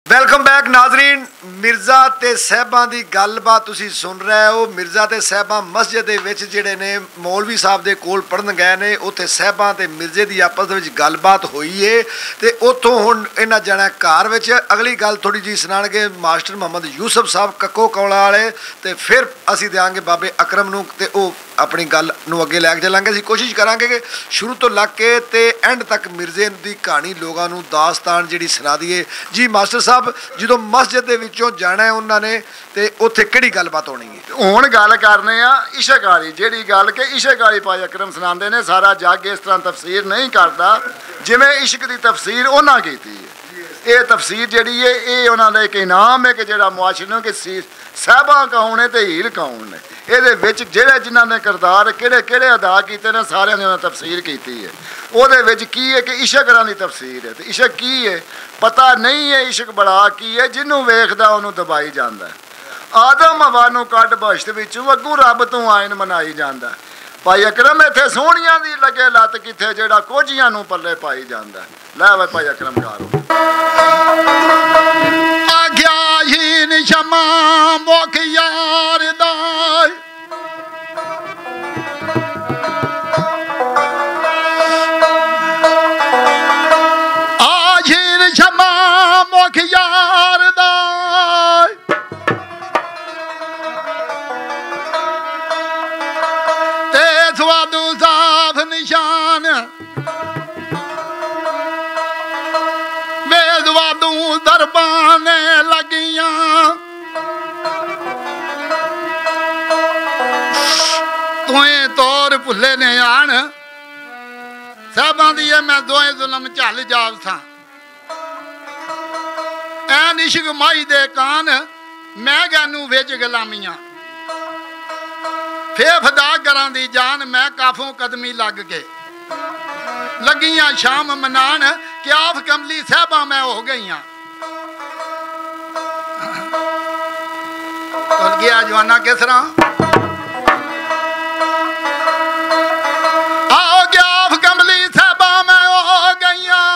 Welcome back नाजरीन। मिर्ज़ा ते साहबां दी गलबात तुसी सुन रहे हो। मिर्ज़ा ते साहबां मस्जिद दे विच जिहड़े ने मौलवी साहब दे कोल पढ़न गए ने, उत्थे साहबां ते मिर्ज़े दी आपस दे विच गलबात होई है ते उत्थों हुण इन्हां जाना घर विच अगली गल थोड़ी जी सुनाणगे मास्टर मोहम्मद यूसुफ साहब कक्को कौला वाले ते फिर असीं देंगे बाबे अकरम नूं ते ओह अपनी गल नूं अगे लैके चलांगे। असीं कोशिश करांगे कि शुरू तो लग के ते एंड तक मिर्ज़े दी कहानी लोगों नूं दास्तान जिहड़ी सुना दईए। जी मास्टर साहब, जो मस्जिद दे विचों जाना है उन्होंने ते उत्थे किहड़ी गलबात होनी है? हुण गल करने आ इशक वाली, जिहड़ी गल के इशक वाली भाई अकरम सुनांदे ने। सारा जग इस तरह तफसीर नहीं करता जिवें इश्क की तफसीर उन्हां कीती है। ये तफसीर जिहड़ी है ये उन्हां दा एक इनाम है कि जिहड़ा मुआशिर कि साहबा कौन है ते हीर कौन ने, ये जिहड़े जिन्हां ने किरदार किहड़े किहड़े अदा कीते ने सारियां दी उन्हां तफसीर कीती है। ਉਹਦੇ ਵਿੱਚ की है कि इशक दी तफसीर है। तो इशक की है पता नहीं है। इशक बड़ा की है जिन्हों वेखदा उन्होंने दबाई जाता है। आदम हवा नूं कढ बश्त विचों अग्गों रब तो आयन मनाई जाता है। भाई अकरम इत्थे सोहणियां दी लगे लत किथे जेड़ा कोझियां नूं पल्ले पाई जाता है। लै वे भाई अकरम गारो आ गया ही शमा मुख यार दा यार ते स्वादू साफ निशान बेदवादू दरबाने लगियां तुए तौर भुले ने आन साहबां दी मैं दोए जुलम झल जाव था ऐन इश्क माई दे कान मैं गैनू विच गुलामियां फे फदा करां दी जान मैं काफों कदमी लग के लगियां शाम मनान कि आफ कमली साहबा मैं हो गईयां गया जवाना किस तरह आओ गया आफ कमली साहबा मैं हो गईयां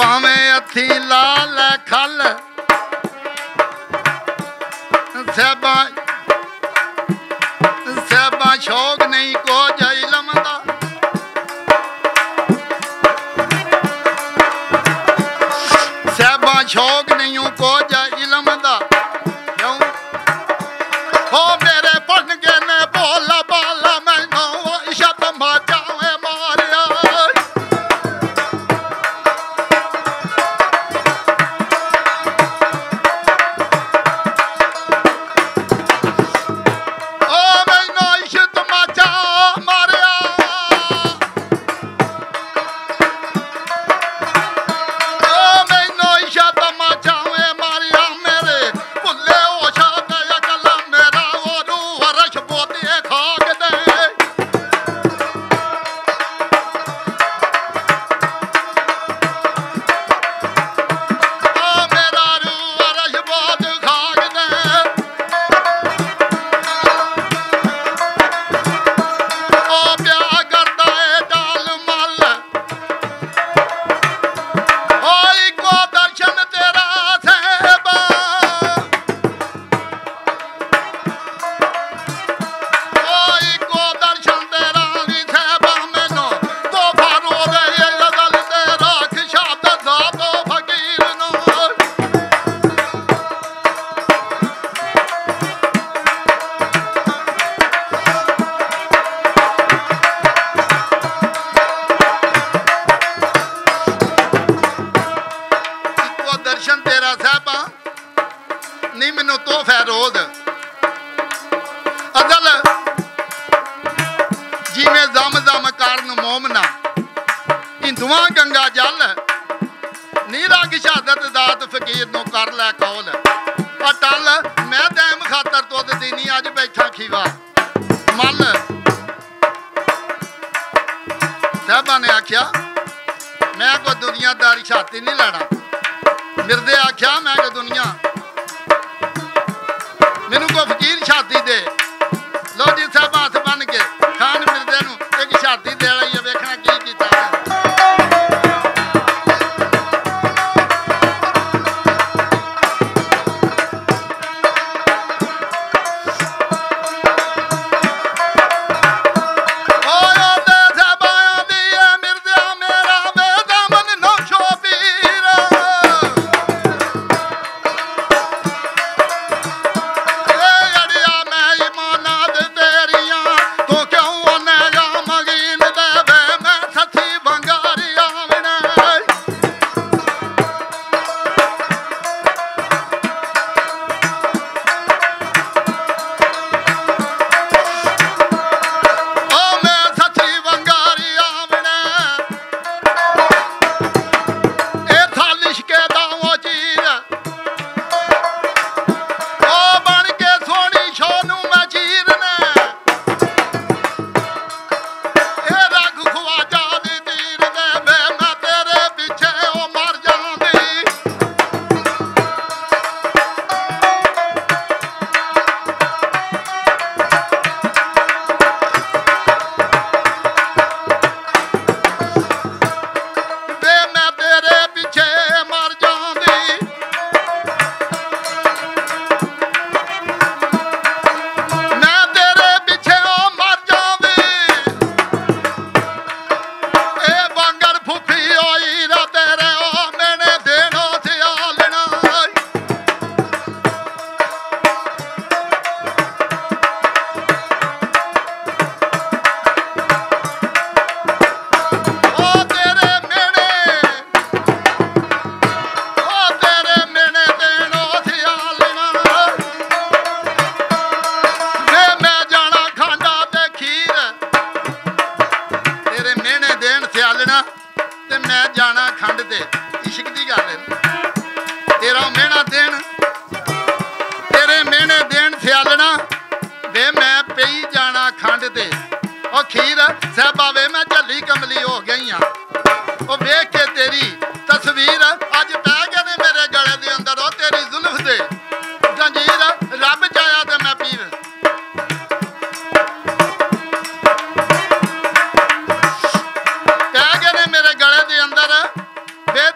भावें हथी लाल खल सहबा सहबा शौक नहीं को इलम दा सहबा शौक नहीं को इलम दा क्यों हो मेरे पढ़ के ने बोला बाला मैनू इशत मचावे मारिया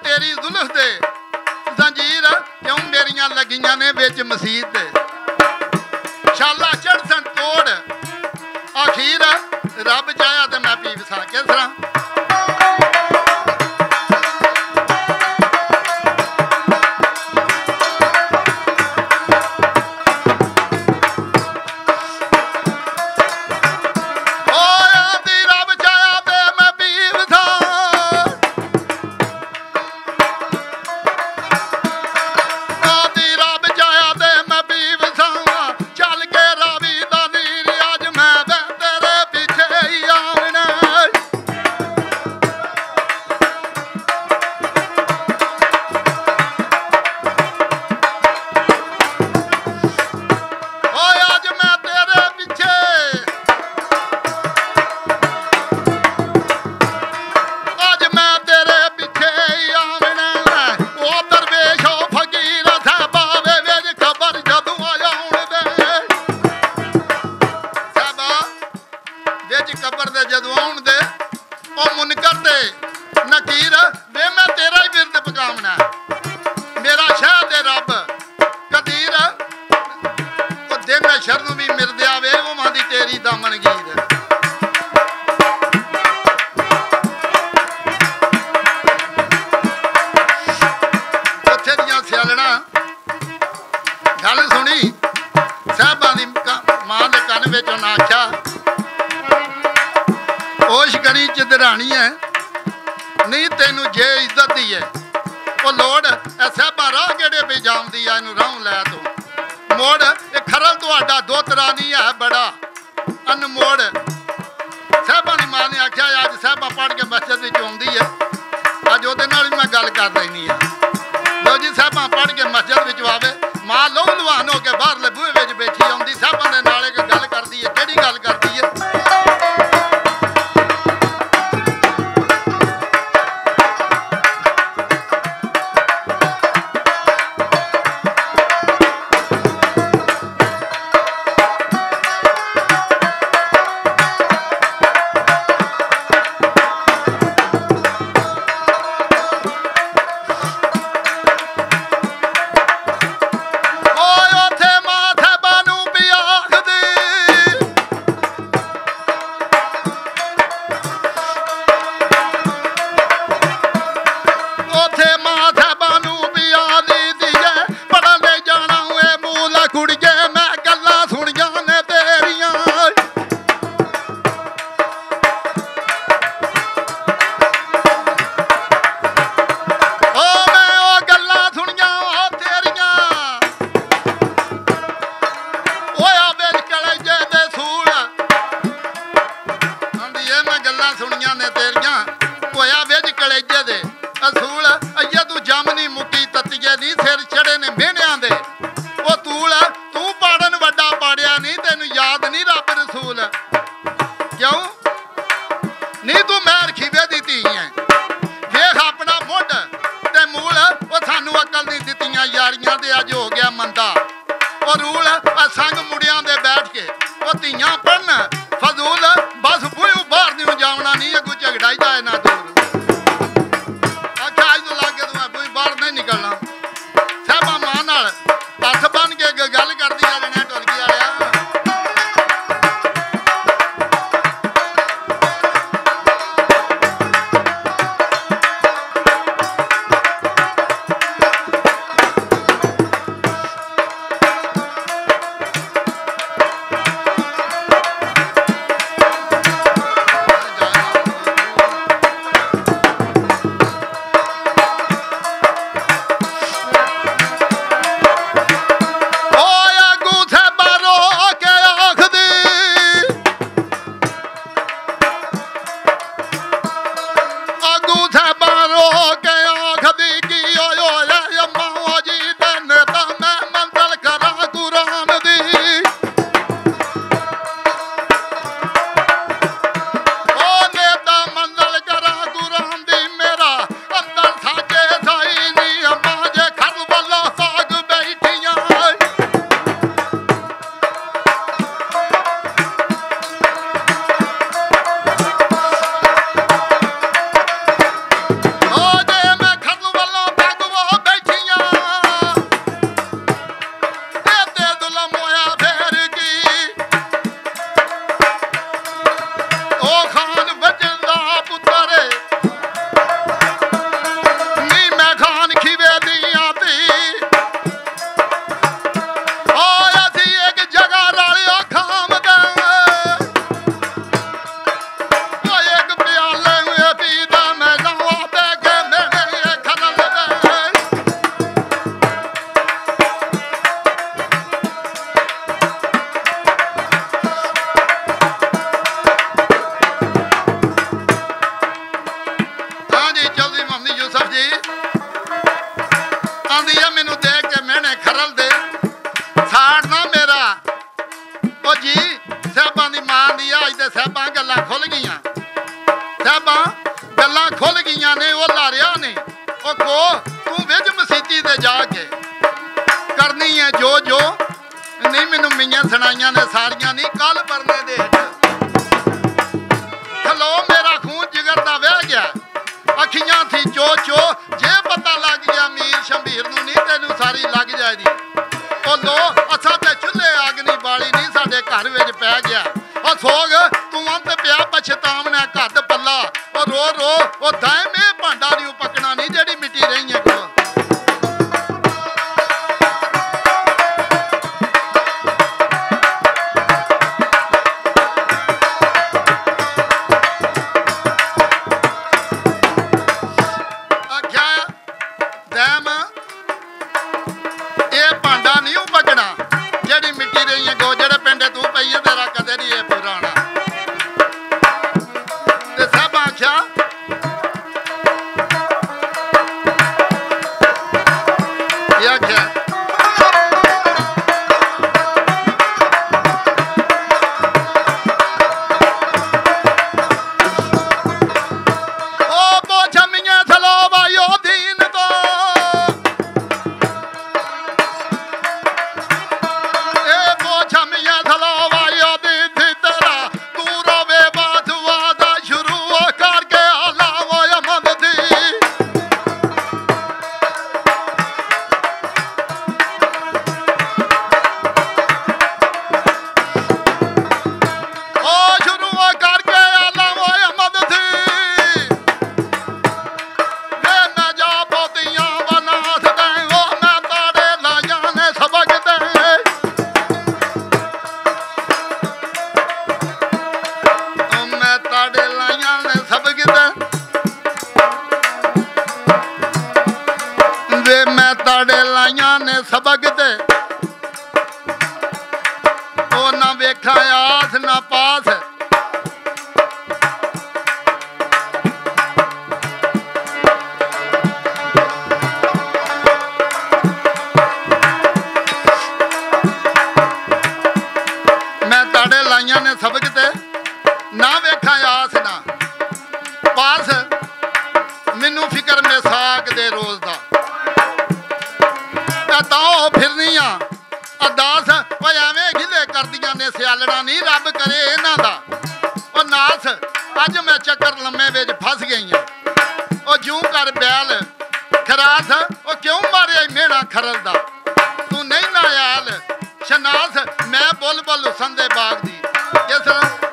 तेरी जुल्फ दे जंजीर क्यों मेरियां लगियां ने विच मसीत दे शाला चढ़सन तोड़ आखिर रब चाया ते मैं पी वसा किस तरह मिट्टी ते जाके करनी है जो जो नहीं मैनू मियां सुनाइयां ने सारियां नहीं कल परने दे थलो मेरा खून जिगर दा वह गया अखियां थी चो चो जे पता लग गया मीर शंभीर नू नहीं तेनू सारी लग जाएगी ओ लो असा ते चुल्हे अग नहीं बाली नहीं साडे घर विच पै गया ओ सोग तू अंत पिया पछतावना घट पल्ला ओ रो रो ओ दाए में भांडा नहीं पकना नहीं जेड़ी मिट्टी रही है को सबक दे ओ ना वेखा आस ना पास मैं ताड़े लाइया ने सबक दे ना वेखा आस ना पास मैनू फिक्र में साग दे रोज दा ताओ फिरनिया अरदास वो एवें गिले कर दिया ने सियालड़ा नहीं रब करे इन्हां दा ओ नास अज मैं चक्कर लम्मे विच फस गई हां ओ जूं कर बैल खरास ओ क्यों मारे मेहना खरल दा तू नहीं ना याल शनास मैं बुलबुल हुसन दे बाग दी इस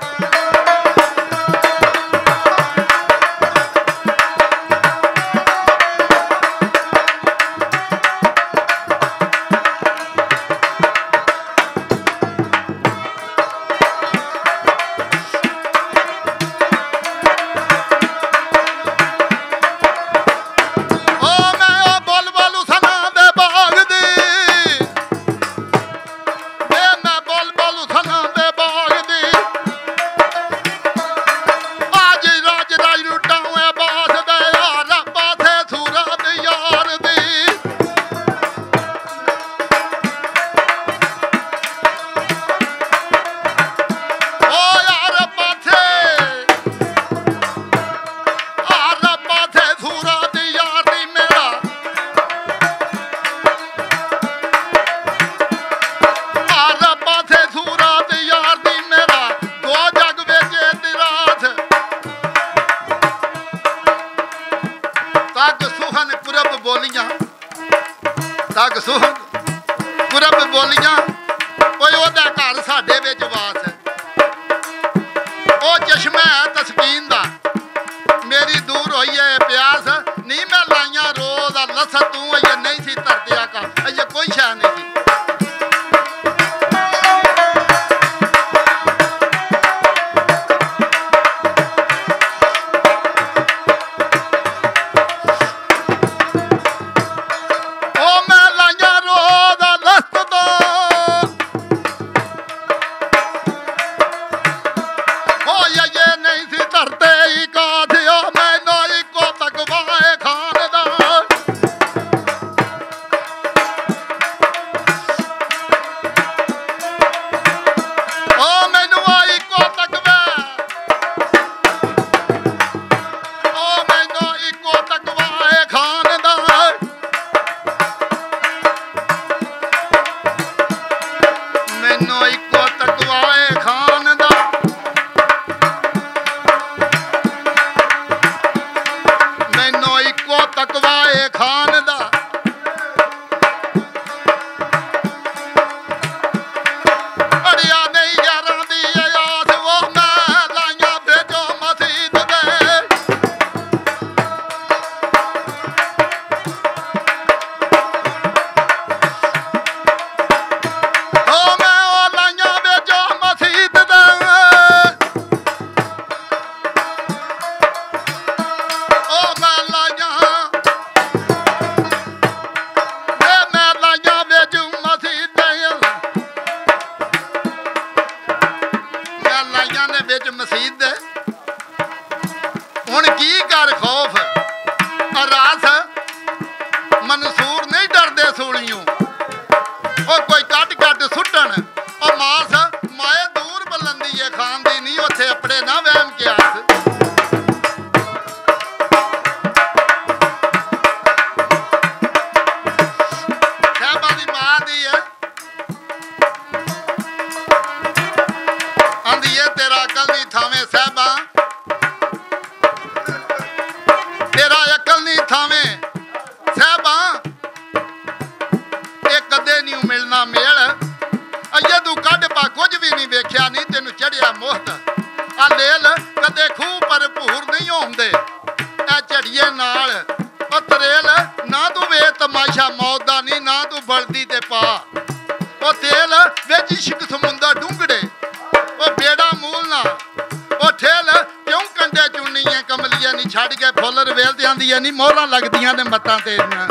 तक सुहन पुरब बोलियां कोई ओदा घर साडे विच वास है ओ चश्मा है तस्कीन दा मेरी दूर होई है प्यास नहीं मैं लाइया रोज लस तू ये नहीं सी धरतिया का ये कोई शह नहीं थी सूलियों ओ कोई कट कट सुटन और मास माए दूर बुलंदी है खान दी नहीं उथे अपने ना वहम के आस साहबा दी मां दी है आंदी है तेरा अकल नहीं थावे साहबा तेरा अकल नहीं थावे साहबा एक कदे नहीं मिलना मेल अजे तू कढ़ पा कुछ भी नहीं वेख्या नहीं तेन चढ़िया मोहत आ लेल कदे खूह पर भूर नहीं होंदे ए झड़िए नाल ओ तरेल ना तू वे तमाशा मौत दा नहीं ना तू बलदी ते पा ओ तेल विच इश्क समुंदर डूंगड़े ओ बेड़ा मूल ना ओ ठेल क्यों कंडे चुनिए कमलिया नहीं छड़ के फुल रवेल ते आंदी नहीं मोहरां लगदियां ने मत्तां तेरियां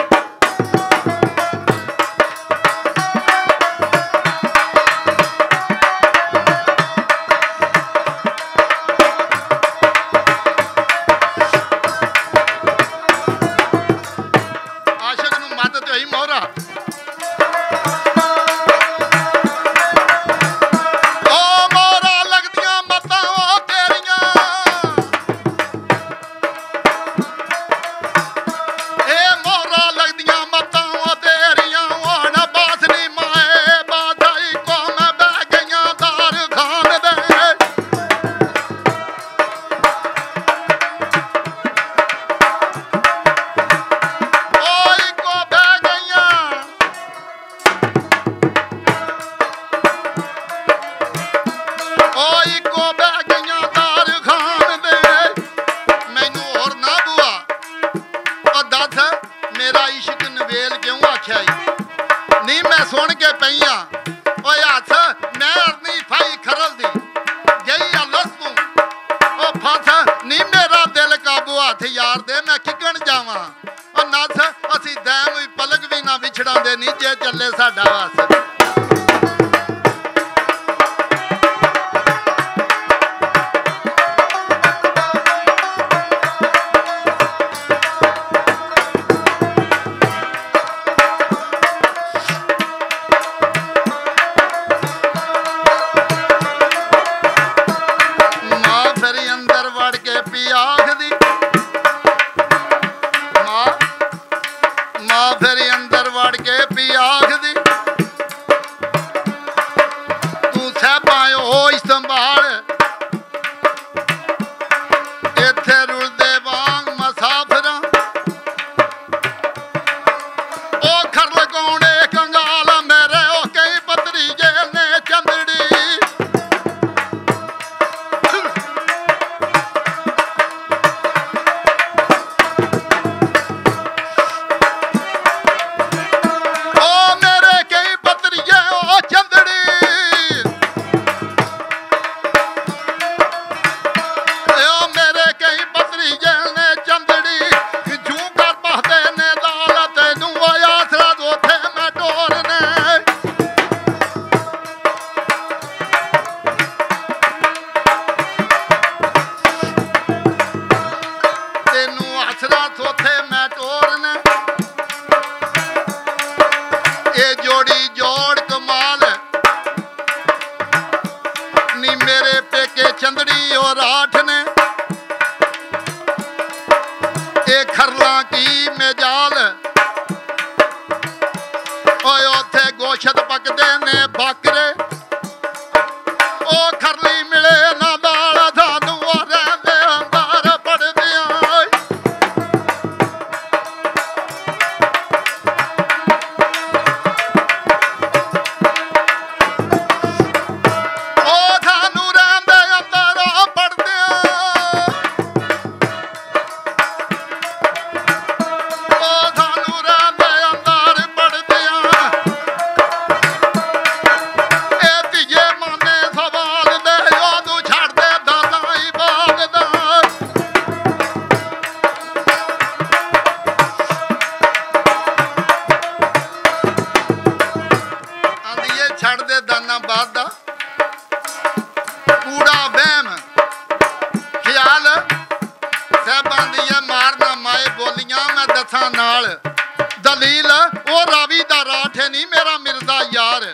दलील वो रावी दा राठे नहीं मेरा मिर्जा यार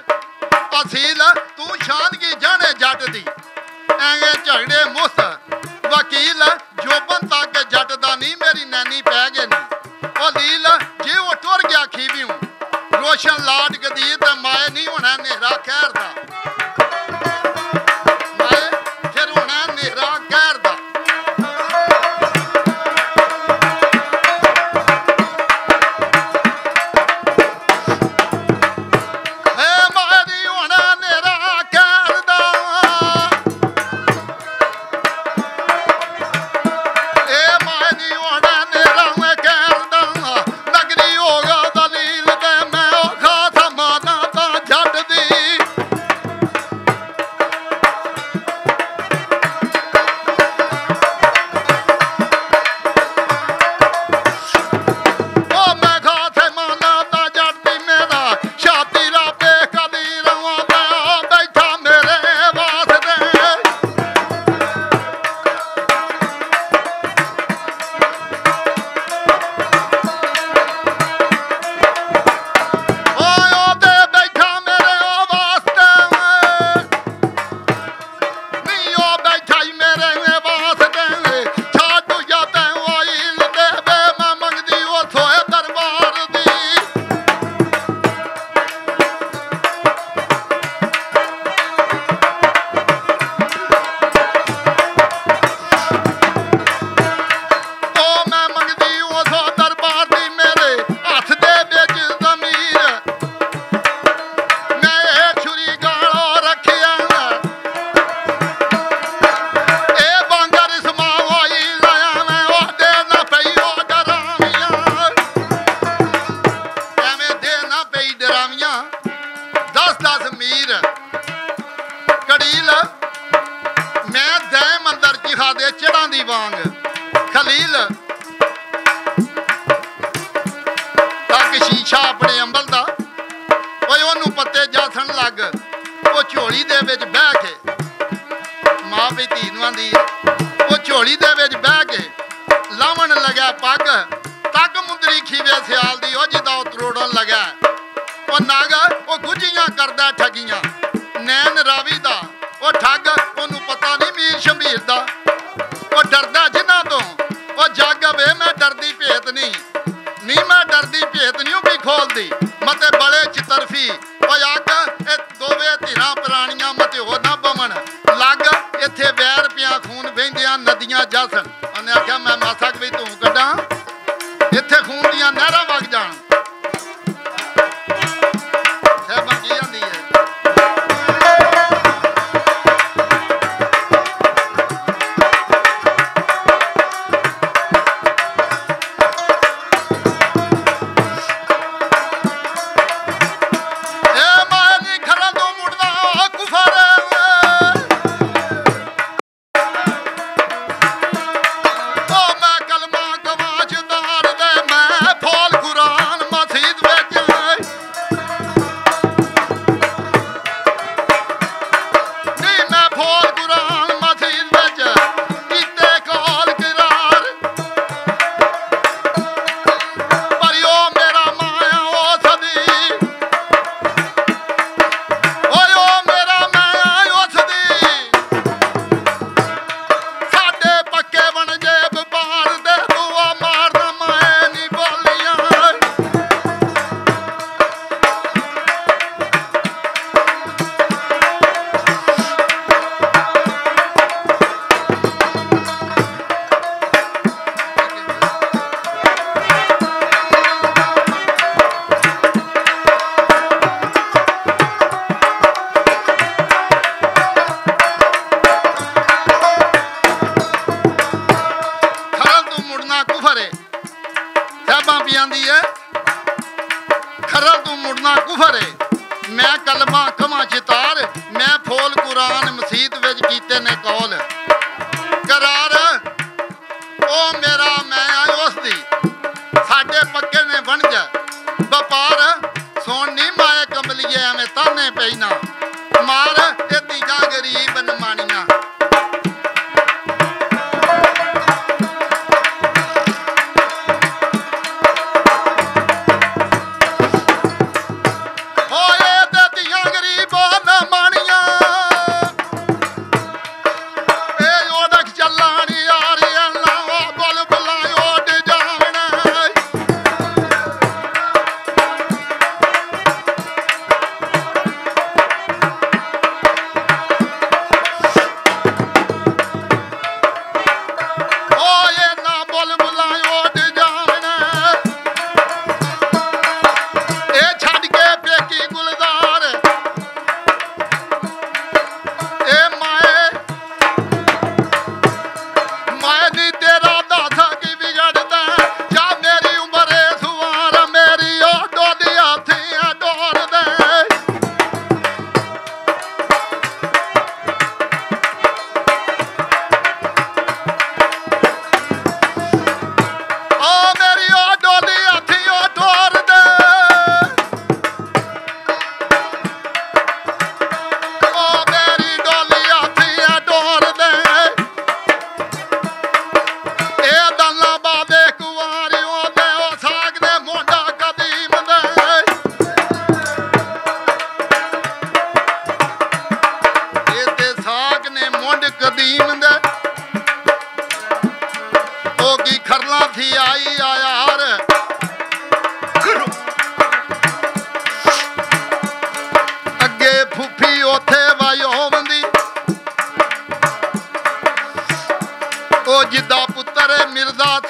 असील तू शान की जाने जट दी ऐवे झगड़े मुस्त वकील जोबन तक जट दा नहीं मेरी नैनी पै गए नहीं ओ लील जे वो टुर गया खीवियों रोशन लाड गदीर ते माए नहीं होना नेहरा खैर दा माए फिर होना नेहरा खैर दा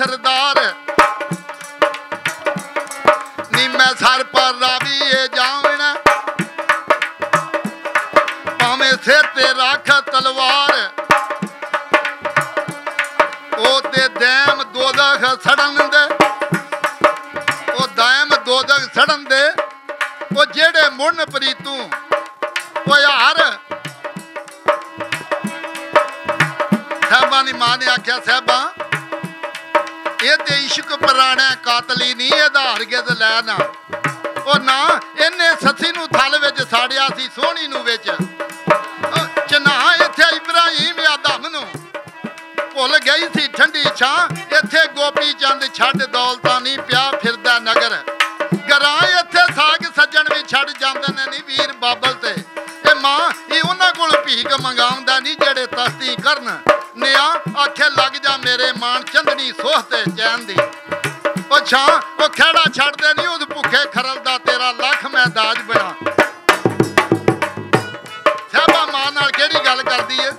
सरदार नी मैं सर पर रावी जावना भावें सिर ते रख तलवार ओ ते दैम दोदख सड़न दे ओ दैम दोदख सड़न दे ओ जेड़े मुन प्रीतू ओ यार साहबा नी मां ने आख्या साहबा ये ते इश्क पुराना कातली नहीं एदा हरगिज़ लैना ओ ना इन्हें ससी नू थल विच साड़िया सी सोहनी नू विच चना इत्थे इब्राहिम आदम नू भुल गई सी ठंडी छां इत्थे गोपी चंद छड्ड दौलतां नहीं पिया फिरदा नगर गरां इत्थे साग सज्जण भी छड्ड जांदे ने नी वीर बाबल ते ए मां ये उन्हां कोल भीख मंगाउंदा नहीं जेड़े तस्ती करन निया आखे लग जा मेरे मान चंदनी सोह ते चैन दी ओ छां ओ खेड़ा छड्ड दे नहीं उस भुखे खरलदा तेरा लख मैं दाज बना साहबा मां नाल केड़ी गल करदी है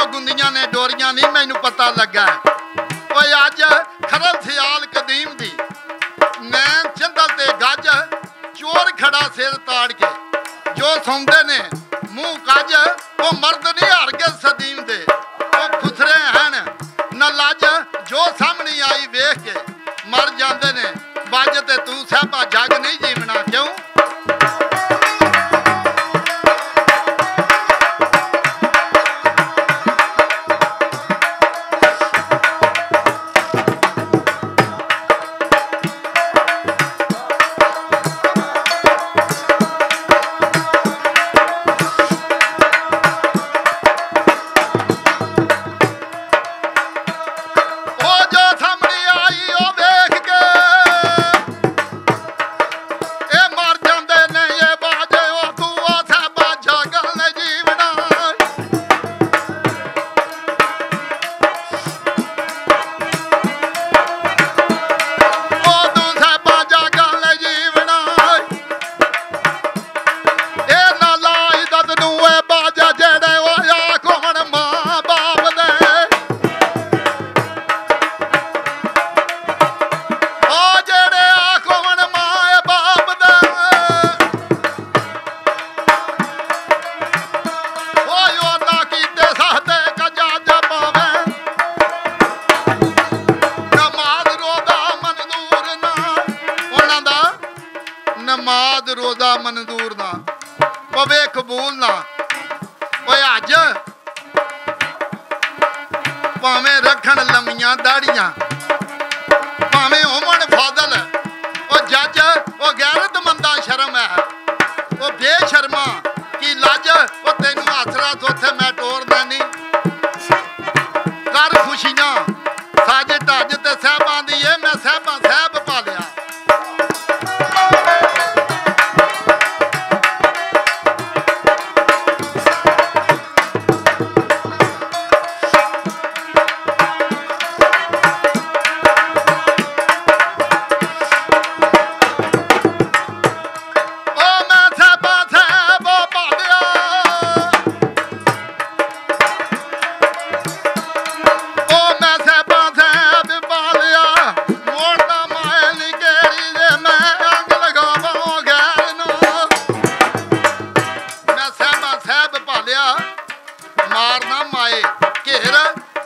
चो गुंदियां ने डोरियां नहीं मैनू पता लगा ओए अज खरल सियाल कदीम दी नैन चंदल ते गज चोर खड़ा सिर ताड़ के जो सौंदे ने मुंह कज वो मर्द नहीं हरगे सदीम दे वो खुसरे हैं न लज जो सामने आई वेख के मर जाते ने बज ते तू साहबा जग नहीं जीवना क्यों नमाज रोजा मंजूर ना पवे कबूल ना ओए अज भावें रखन लम्मियां दाड़ियां भावें होवन फादल ओ जज ओ गैरतमंदा शर्म है ओ बेशर्मा की लज ओ तेनू आसरा सोथे मैं टोरदा नहीं कर खुशियां साज ढज ते साहबां दी ए मैं साहबां साहब पालिया मारना माए घेर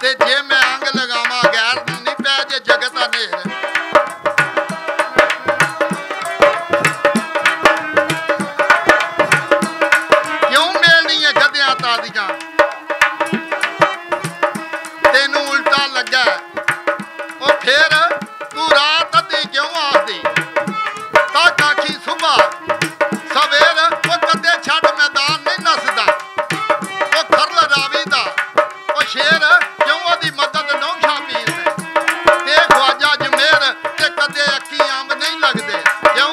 ते जे मैं अंग लगावा गैर नहीं पै जे जगत अनेर क्यों मिलनी है गद्दियां तादियां तेनू उल्टा लगा ओ फिर तू रात अद्धी क्यों आखदी तक आखी सुबह सवेर ओ कदे छड़ मैदान नहीं नसदा शेर क्यों ओदी मदद नौशा पीर ते ख्वाजा जमेर ते कदे अक्की अंब नहीं लगदे क्यों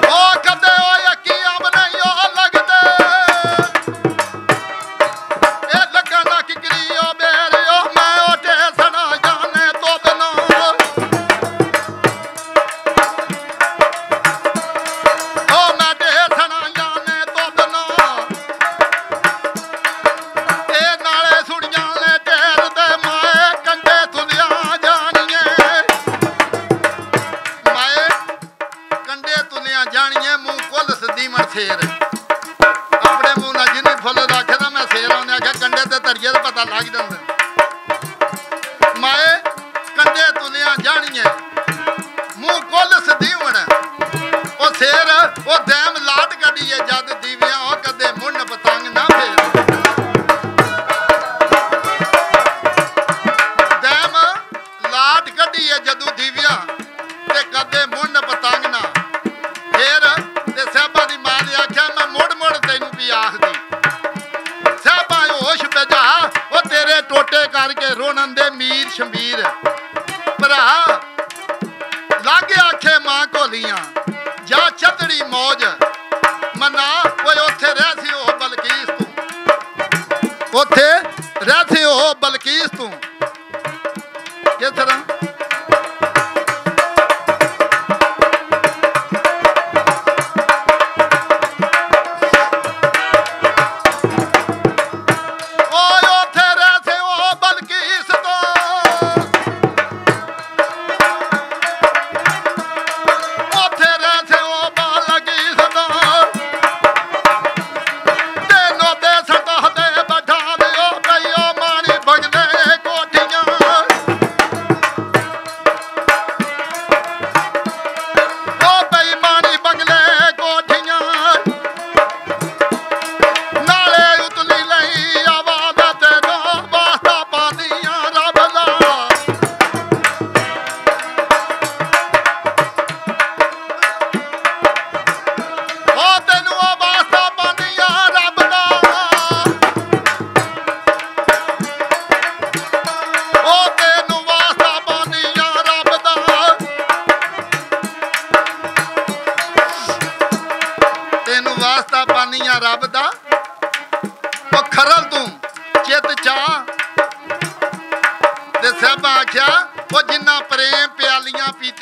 ओ कदे ओ अक्की अंब नहीं ओ लगदे ए लगना किकरी ओ बेर ओ मैं ओटे सना जाने तो बना शेर अपने मुंह ना जिन्हें फुल रखदा मैं शेर आने आख्या कंडे ते धरिए तो पता लग जाता माए कंडे तुलिया जानिए मुंह कुल सदीवण ओ शेर ओ दैम लाट कढीए जद दीवियां ओ कदे मुंड पतंग ना फेर दैम लाट कढीए जदू दीवियां ते कदे मुंड पतंग ना फेर ते साहबा दी मां ने आख्या मैं मुड़ मुड़ तेनू भी आखदी साहबा होश बजा ओ तेरे टोटे करके रोणन दे मीर शंबीर भरा लागे आखे मां कोलियां जा चतड़ी मौज मना कोई ओथे रहसी हो बलकीस तू ओथे रहसी हो बलकीस तू किस तरह थालियां पीती